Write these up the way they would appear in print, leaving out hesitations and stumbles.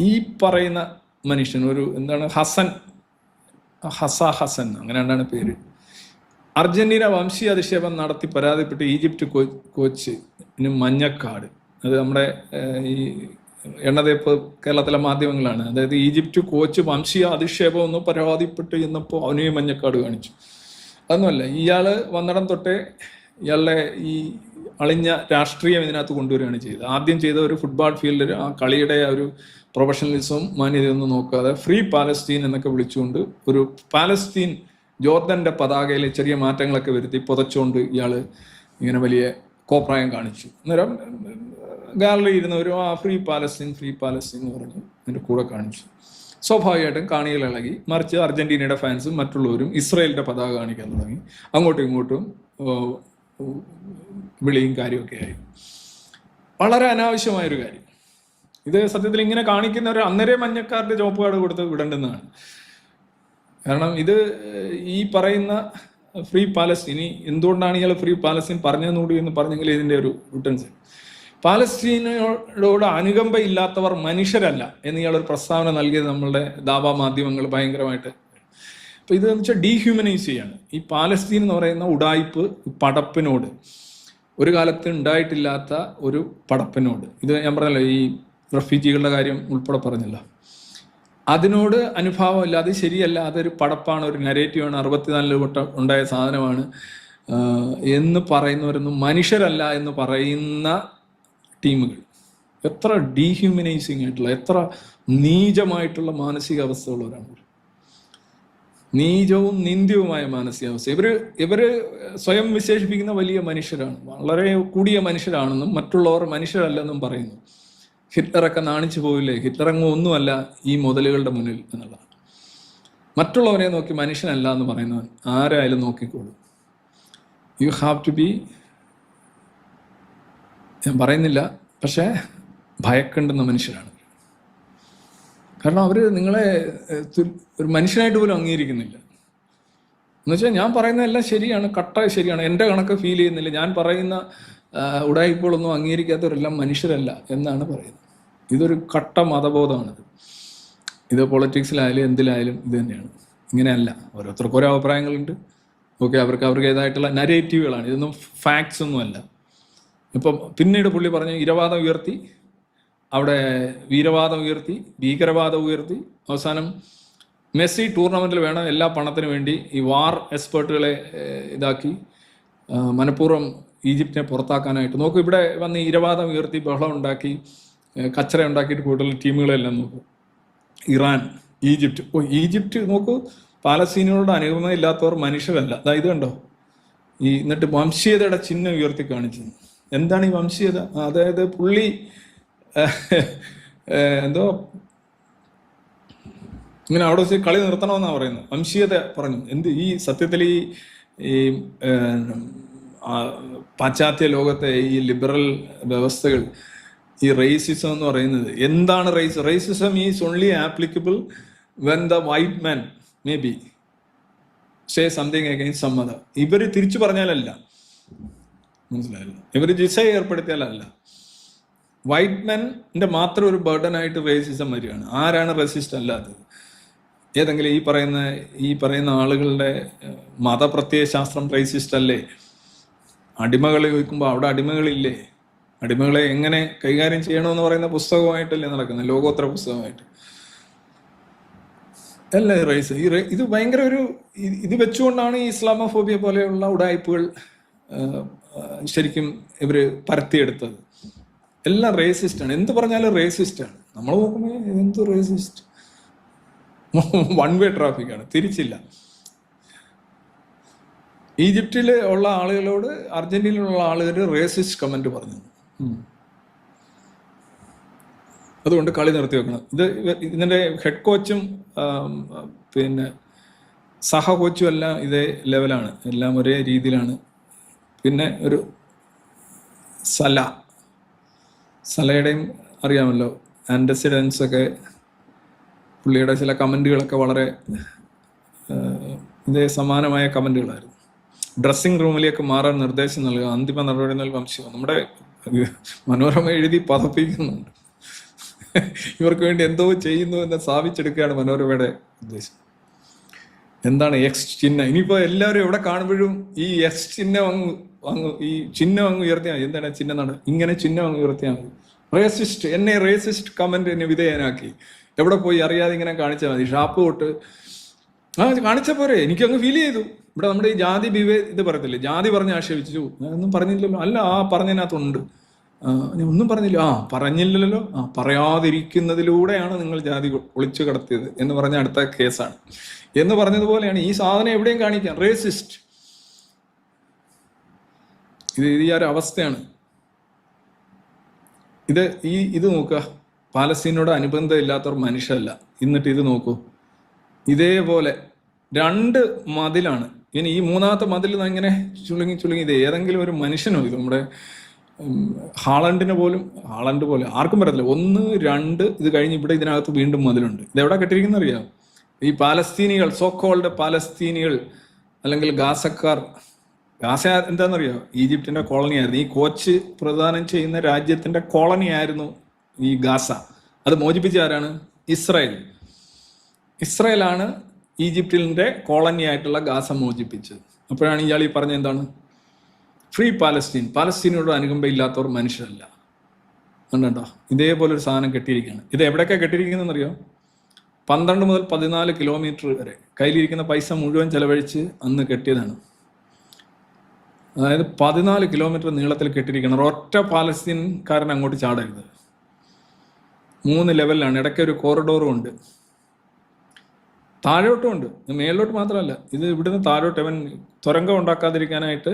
ഈ പറയുന്ന മനുഷ്യൻ ഒരു എന്താണ് ഹസൻ അങ്ങനെയാണ് പേര്. അർജന്റീന വംശീയ അധിക്ഷേപം നടത്തി പരാതിപ്പെട്ട് ഈജിപ്റ്റ് കോച്ചിന് മഞ്ഞക്കാട്. അത് നമ്മുടെ ഈ എണ്ണതേപ്പ് കേരളത്തിലെ മാധ്യമങ്ങളാണ്. അതായത് ഈജിപ്റ്റ് കോച്ച് വംശീയ അധിക്ഷേപം ഒന്ന് പരാതിപ്പെട്ട് ചെന്നപ്പോൾ അവനെയും മഞ്ഞക്കാട് കാണിച്ചു. അതൊന്നുമല്ല, ഇയാള് വന്നിടം തൊട്ടേ ഇയാളുടെ ഈ അളിഞ്ഞ രാഷ്ട്രീയം ഇതിനകത്ത് കൊണ്ടുവരികയാണ് ചെയ്തത്. ആദ്യം ചെയ്ത ഒരു ഫുട്ബോൾ ഫീൽഡിൽ ആ കളിയുടെ ഒരു പ്രൊഫഷണലിസവും മാന്യതയൊന്നും നോക്കാതെ ഫ്രീ പാലസ്തീൻ എന്നൊക്കെ വിളിച്ചുകൊണ്ട് ഒരു പാലസ്തീൻ ജോർദന്റെ പതാകയിൽ ചെറിയ മാറ്റങ്ങളൊക്കെ വരുത്തി പുതച്ചുകൊണ്ട് ഇയാൾ ഇങ്ങനെ വലിയ കോപ്രായം കാണിച്ചു. അന്നേരം ഗാലറി ഇരുന്നവരും ഫ്രീ പാലസ്തീൻ എന്ന് പറഞ്ഞു അതിൻ്റെ കൂടെ കാണിച്ചു. സ്വാഭാവികമായിട്ടും കാണികൾ ഇളകി. മറിച്ച് അർജന്റീനയുടെ ഫാൻസും മറ്റുള്ളവരും ഇസ്രായേലിന്റെ പതാക കാണിക്കാൻ തുടങ്ങി. അങ്ങോട്ടും ഇങ്ങോട്ടും വിളിയും കാര്യമൊക്കെ ആയി. വളരെ അനാവശ്യമായൊരു കാര്യം. ഇത് സത്യത്തിൽ ഇങ്ങനെ കാണിക്കുന്നവർ അന്നേരം മഞ്ഞക്കാരുടെ ചുവപ്പ് കാർഡ് കൊടുത്ത് വിടേണ്ടുന്നതാണ്. കാരണം ഇത് ഈ പറയുന്ന ഫ്രീ പാലസ്തീൻ, എന്തുകൊണ്ടാണ് ഇയാൾ ഫ്രീ പാലസ്തീൻ പറഞ്ഞുകൂടി എന്ന് പറഞ്ഞെങ്കിൽ ഇതിൻ്റെ ഒരു റിട്ടേൺസ്. പാലസ്തീനോട് അനുകമ്പ ഇല്ലാത്തവർ മനുഷ്യരല്ല എന്ന് ഇയാളൊരു പ്രസ്താവന നൽകിയത് നമ്മളുടെ ദാവാ മാധ്യമങ്ങൾ ഭയങ്കരമായിട്ട്. അപ്പോൾ ഇതെന്ന് വെച്ചാൽ ഡീഹ്യൂമനൈസ് ചെയ്യാണ് ഈ പാലസ്തീൻ എന്ന് പറയുന്ന ഉഡായിപ്പ് പടപ്പിനോട്, ഒരു കാലത്ത് ഉണ്ടായിട്ടില്ലാത്ത ഒരു പടപ്പിനോട്. ഇത് ഞാൻ പറഞ്ഞല്ലോ, ഈ റഫ്യൂജികളുടെ കാര്യം ഉൾപ്പെടെ പറഞ്ഞല്ലോ, അതിനോട് അനുഭാവം ഇല്ല, അത് ശരിയല്ല, അതൊരു പടപ്പാണ്, ഒരു നരേറ്റീവാണ്, 64 വട്ടം ഉണ്ടായ സാധനമാണ് എന്ന് പറയുന്നവരൊന്നും മനുഷ്യരല്ല എന്ന് പറയുന്ന ടീമുകൾ. എത്ര ഡീഹ്യൂമനൈസിങ് ആയിട്ടുള്ള, എത്ര നീചമായിട്ടുള്ള മാനസികാവസ്ഥയുള്ളവരാണ്. നീചവും നിന്ദ്യവുമായ മാനസികാവസ്ഥ. ഇവര് സ്വയം വിശേഷിപ്പിക്കുന്ന വലിയ മനുഷ്യരാണ്, വളരെ കൂടിയ മനുഷ്യരാണെന്നും മറ്റുള്ളവർ മനുഷ്യരല്ലെന്നും പറയുന്നു. ഹിറ്റ്ലറൊക്കെ നാണിച്ചു പോയില്ലേ? ഹിറ്റ്ലറങ്ങ് ഒന്നുമല്ല ഈ മുതലുകളുടെ മുന്നിൽ എന്നുള്ളതാണ്. മറ്റുള്ളവരെ നോക്കി മനുഷ്യനല്ല എന്ന് പറയുന്നവൻ ആരായാലും നോക്കിക്കോളും. യു ഹാവ് ടു ബി, ഞാൻ പറയുന്നില്ല, പക്ഷേ ഭയക്കേണ്ടുന്ന മനുഷ്യരാണ്. കാരണം അവർ നിങ്ങളെ ഒരു മനുഷ്യനായിട്ട് പോലും അംഗീകരിക്കുന്നില്ല. എന്നുവെച്ചാൽ ഞാൻ പറയുന്നതെല്ലാം ശരിയാണ്, കട്ടായി ശരിയാണ്, എൻ്റെ കണക്ക് ഫീൽ ചെയ്യുന്നില്ല, ഞാൻ പറയുന്ന ഉടായിപ്പോഴൊന്നും അംഗീകരിക്കാത്തവരെല്ലാം മനുഷ്യരല്ല എന്നാണ് പറയുന്നത്. ഇതൊരു കട്ട മതബോധമാണിത്. ഇത് പൊളിറ്റിക്സിലായാലും എന്തിലായാലും ഇത് തന്നെയാണ്. ഇങ്ങനെയല്ല, ഓരോരുത്തർക്കും ഓരോ അഭിപ്രായങ്ങളുണ്ട്. ഓക്കെ, അവർക്കേതായിട്ടുള്ള നരേറ്റീവുകളാണ്, ഇതൊന്നും ഫാക്ട്സ് ഒന്നുമല്ല. ഇപ്പം പിന്നീട് പുള്ളി പറഞ്ഞു ഇരവാദം ഉയർത്തി, അവിടെ വീരവാദം ഉയർത്തി, ഭീകരവാദം ഉയർത്തി, അവസാനം മെസ്സി ടൂർണമെന്റിൽ വേണം എല്ലാ പണത്തിനു വേണ്ടി ഈ വാർ എക്സ്പേർട്ടുകളെ ഇതാക്കി മനഃപൂർവ്വം ഈജിപ്തിനെ പുറത്താക്കാനായിട്ട് നോക്കൂ. ഇവിടെ വന്ന് ഇരവാദം ഉയർത്തി ബഹളം ഉണ്ടാക്കി കച്ചറ ഉണ്ടാക്കിയിട്ട് പോയിട്ടുള്ള ടീമുകളെല്ലാം നോക്കൂ. Iran, Egypt. ഈജിപ്റ്റ് നോക്കൂ, പാലസ്തീനികളോട് അനുകമ്പ ഇല്ലാത്തവർ മനുഷ്യരല്ല. ഇത് കണ്ടോ, ഈ എന്നിട്ട് വംശീയതയുടെ ചിഹ്നം ഉയർത്തി കാണിച്ചു. എന്താണ് ഈ വംശീയത? അതായത് പുള്ളി എന്തോ ഇങ്ങനെ അവിടെ വെച്ച് കളി നിർത്തണമെന്നാണ് പറയുന്നത്. വംശീയത പറഞ്ഞു. ഈ സത്യത്തിൽ ഈ പാശ്ചാത്യ ലോകത്തെ ഈ ലിബറൽ വ്യവസ്ഥകൾ, ഈ റേസിസം എന്ന് പറയുന്നത് എന്താണ്? Racism is only applicable when the white man may be say something against some other. ഇവർ തിരിച്ചു പറഞ്ഞാലല്ല, മനസ്സിലായല്ലോ, ഇവർ ജിസ ഏർപ്പെടുത്തിയാലല്ല. വൈറ്റ് മാൻ്റെ മാത്രം ഒരു ബർഡനായിട്ട് റേസിസം വരികയാണ്. ആരാണ് റെസിസ്റ്റ് അല്ലാത്തത്? ഏതെങ്കിലും ഈ പറയുന്ന ആളുകളുടെ മതപ്രത്യയശാസ്ത്രം റേസിസ്റ്റ് അല്ലേ? അടിമകളെ ചോദിക്കുമ്പോൾ അവിടെ അടിമകളില്ലേ? അടിമകളെ എങ്ങനെ കൈകാര്യം ചെയ്യണമെന്ന് പറയുന്ന പുസ്തകമായിട്ടല്ലേ നടക്കുന്നത്, ലോകോത്തര പുസ്തകമായിട്ട് അല്ലേ റൈസ്. ഇത് ഭയങ്കര ഇത് വെച്ചുകൊണ്ടാണ് ഈ ഇസ്ലാമോഫോബിയ പോലെയുള്ള ഉടായ്പകൾ ശരിക്കും ഇവര് പരത്തിയെടുത്തത്. എല്ലാം റേസിസ്റ്റാണ്, എന്ത് പറഞ്ഞാലും റേസിസ്റ്റാണ്. നമ്മൾ നോക്കുമ്പോൾ എന്ത് റേസിസ്റ്റ്, വൺ വേ ട്രാഫിക്കാണ്, തിരിച്ചില്ല. ഈജിപ്തിൽ ഉള്ള ആളുകളോട് അർജന്റീനയിലുള്ള ആളുകൾ റേസിസ്റ്റ് കമന്റ് പറഞ്ഞു. അതുകൊണ്ട് കളി നിർത്തി വെക്കണം. ഇതിൻ്റെ ഹെഡ് കോച്ചും പിന്നെ സഹ കോച്ചും എല്ലാം ഇതേ ലെവലാണ്, എല്ലാം ഒരേ രീതിയിലാണ്. പിന്നെ ഒരു സലയുടെയും അറിയാമല്ലോ ആൻറ്റസിഡൻസ് ഒക്കെ, പുള്ളിയുടെ ചില കമൻറ്റുകളൊക്കെ വളരെ ഇതേ സമാനമായ കമൻറ്റുകളായിരുന്നു. ഡ്രസ്സിംഗ് റൂമിലേക്ക് മാറാൻ നിർദ്ദേശം നൽകുക, അന്തിമ നടപടി നൽകുക വംശം. നമ്മുടെ മനോരമ എഴുതി പതപ്പിക്കുന്നുണ്ട്. ഇവർക്ക് വേണ്ടി എന്തോ ചെയ്യുന്നു എന്ന് സ്ഥാപിച്ചെടുക്കുകയാണ് മനോരമയുടെ ഉദ്ദേശം. എന്താണ് എക്സ് ചിഹ്നം? ഇനിയിപ്പോൾ എല്ലാവരും എവിടെ കാണുമ്പോഴും ഈ എക്സ് ചിഹ്നം ഈ ചിഹ്നം അങ്ങ് ഉയർത്തിയാൽ മതി. എന്താണ് ചിഹ്നം എന്നാണ്? ഇങ്ങനെ ചിഹ്നം അങ്ങ് ഉയർത്തിയാൽ മതി. എന്നെ റേസിസ്റ്റ് കമന്റ് എന്നെ വിധേയനാക്കി. എവിടെ പോയി അറിയാതെ ഇങ്ങനെ കാണിച്ചാൽ മതി. ഷാപ്പ് തൊട്ട് കാണിച്ച പോരെ. എനിക്കങ്ങ് ഫീൽ ചെയ്തു. ഇവിടെ നമ്മുടെ ഈ ജാതി ഇത് പറയത്തില്ലേ, ജാതി പറഞ്ഞ് ആക്ഷേപിച്ചു. ഞാനൊന്നും പറഞ്ഞില്ലല്ലോ. അല്ല, പറഞ്ഞതിനകത്തുണ്ട്. ഞാൻ ഒന്നും പറഞ്ഞില്ല. പറഞ്ഞില്ലല്ലോ. പറയാതിരിക്കുന്നതിലൂടെയാണ് നിങ്ങൾ ജാതി ഒളിച്ചു കടത്തിയത് എന്ന് പറഞ്ഞ അടുത്ത കേസാണ് എന്ന് പറഞ്ഞതുപോലെയാണ് ഈ സാധനം എവിടെയും കാണിക്കാം. റേസിസ്റ്റ്. ഇത് ഈ ഒരു അവസ്ഥയാണ്. ഇത് നോക്കുക. പാലസ്തീനോട് അനുബന്ധം ഇല്ലാത്തവർ മനുഷ്യരല്ല. എന്നിട്ട് ഇത് നോക്കൂ. ഇതേപോലെ 2 മതിലാണ്. ഇനി ഈ 3ാമത്തെ മതിൽ ഇങ്ങനെ ചുളുങ്ങി ഇത് ഏതെങ്കിലും ഒരു മനുഷ്യനോ? ഇത് നമ്മുടെ ഹാളണ്ട് പോലെ ആർക്കും പറയത്തില്ല. 1, 2 ഇത് കഴിഞ്ഞ് ഇവിടെ ഇതിനകത്ത് വീണ്ടും മതിലുണ്ട്. ഇതെവിടെ കെട്ടിയിരിക്കുന്ന അറിയാം? ഈ പാലസ്തീനികൾ, സോക്കോൾഡ് പാലസ്തീനികൾ അല്ലെങ്കിൽ ഗാസക്കാർ. ഗാസ എന്താണെന്നറിയോ? ഈജിപ്തിന്റെ കോളനി ആയിരുന്നു. ഈ കോച്ച് പ്രദാനം ചെയ്യുന്ന രാജ്യത്തിന്റെ കോളനി ആയിരുന്നു ഈ ഗാസ. അത് മോചിപ്പിച്ച ആരാണ്? ഇസ്രായേലാണ് ഈജിപ്തിന്റെ കോളനി ആയിട്ടുള്ള ഗാസ മോചിപ്പിച്ചത്. അപ്പോഴാണ് ഇയാൾ ഈ പറഞ്ഞ എന്താണ്? Free Palestine. പാലസ്തീനോട് അനുകമ്പ ഇല്ലാത്തവർ മനുഷ്യരല്ല. കണ്ടോ? ഇതേപോലെ ഒരു സാധനം കെട്ടിയിരിക്കുകയാണ്. ഇത് എവിടെയൊക്കെ കെട്ടിയിരിക്കുന്നതെന്നറിയോ? 12 മുതൽ 14 കിലോമീറ്റർ വരെ കയ്യിലിരിക്കുന്ന പൈസ മുഴുവൻ ചെലവഴിച്ച് അന്ന് കെട്ടിയതാണ്. അതായത് 14 കിലോമീറ്റർ നീളത്തിൽ കെട്ടിയിരിക്കണം. ഒറ്റ പാലസ്തീൻകാരൻ അങ്ങോട്ട് ചാടരുത്. 3 ലെവലിലാണ്. ഇടയ്ക്ക് ഒരു കോറിഡോറും ഉണ്ട്. താഴോട്ടും ഉണ്ട്. മേലോട്ട് മാത്രമല്ല, ഇത് ഇവിടുന്ന് താഴോട്ട് അവൻ തുരങ്കം ഉണ്ടാക്കാതിരിക്കാനായിട്ട്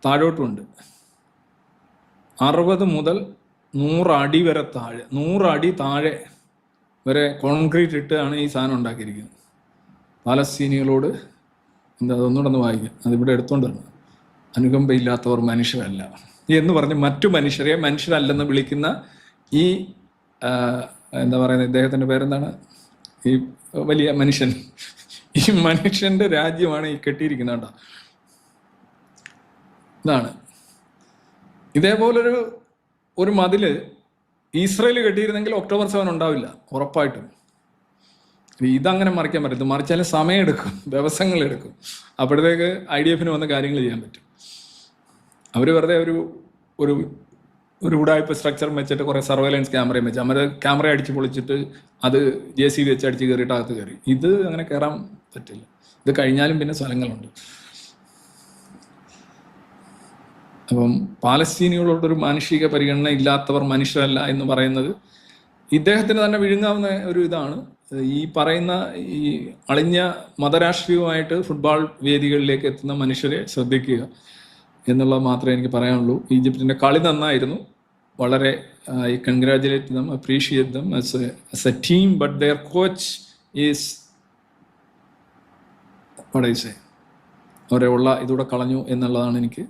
താഴോട്ടുമുണ്ട്. 60 മുതൽ 100 അടി വരെ താഴെ, 100 അടി താഴെ വരെ കോൺക്രീറ്റ് ഇട്ടാണ് ഈ സാധനം ഉണ്ടാക്കിയിരിക്കുന്നത്. പാലസ്തീനികളോട് അതൊന്നുകൂടെ ഒന്ന് വായിക്കുക. അതിവിടെ എടുത്തോണ്ടാണ്. അനുകമ്പയില്ലാത്തവർ മനുഷ്യരല്ല എന്ന് പറഞ്ഞ് മറ്റു മനുഷ്യരെ മനുഷ്യരല്ലെന്ന് വിളിക്കുന്ന ഈ എന്താ പറയുന്നത്, ഇദ്ദേഹത്തിൻ്റെ പേരെന്താണ്? ഈ വലിയ മനുഷ്യൻ. ഈ മനുഷ്യന്റെ രാജ്യമാണ് ഈ കെട്ടിയിരിക്കുന്നത്. കേട്ടോ, ഇതാണ്. ഇതേപോലൊരു മതില് ഇസ്രായേൽ കെട്ടിയിരുന്നെങ്കിൽ ഒക്ടോബർ 7 ഉണ്ടാവില്ല, ഉറപ്പായിട്ടും. ഇതങ്ങനെ മറിക്കാൻ പറ്റത്തില്ല. മറിച്ചാലും സമയമെടുക്കും, ദിവസങ്ങളെടുക്കും. അപ്പോഴത്തേക്ക് IDF വന്ന കാര്യങ്ങൾ ചെയ്യാൻ പറ്റും. അവർ വെറുതെ ഒരു ഉടായ്പ സ്ട്രക്ചർ വെച്ചിട്ട് കുറേ സർവൈലൻസ് ക്യാമറയും വെച്ച് അവർ ക്യാമറ അടിച്ച് പൊളിച്ചിട്ട് അത് JCB വെച്ച് അടിച്ച് കയറിയിട്ട് അകത്ത് കയറി. ഇത് അങ്ങനെ കയറാൻ പറ്റില്ല. ഇത് കഴിഞ്ഞാലും പിന്നെ സ്ഥലങ്ങളുണ്ട്. അപ്പം പാലസ്തീനികളോടൊരു മാനുഷിക പരിഗണന ഇല്ലാത്തവർ മനുഷ്യരല്ല എന്ന് പറയുന്നത് ഇദ്ദേഹത്തിന് തന്നെ വിഴുങ്ങാവുന്ന ഒരു ഇതാണ്. ഈ പറയുന്ന ഈ അളിഞ്ഞ മതരാഷ്ട്രീയവുമായിട്ട് ഫുട്ബോൾ വേദികളിലേക്ക് എത്തുന്ന മനുഷ്യരെ ശ്രദ്ധിക്കുക എന്നുള്ളത് മാത്രമേ എനിക്ക് പറയാനുള്ളൂ. ഈജിപ്തിൻ്റെ കളി നന്നായിരുന്നു. വളരെ I congratulate them, appreciate them as a team, but their coach is what I say. അവരെ ഉള്ള ഇതൂടെ കളഞ്ഞു എന്നുള്ളതാണ് എനിക്ക്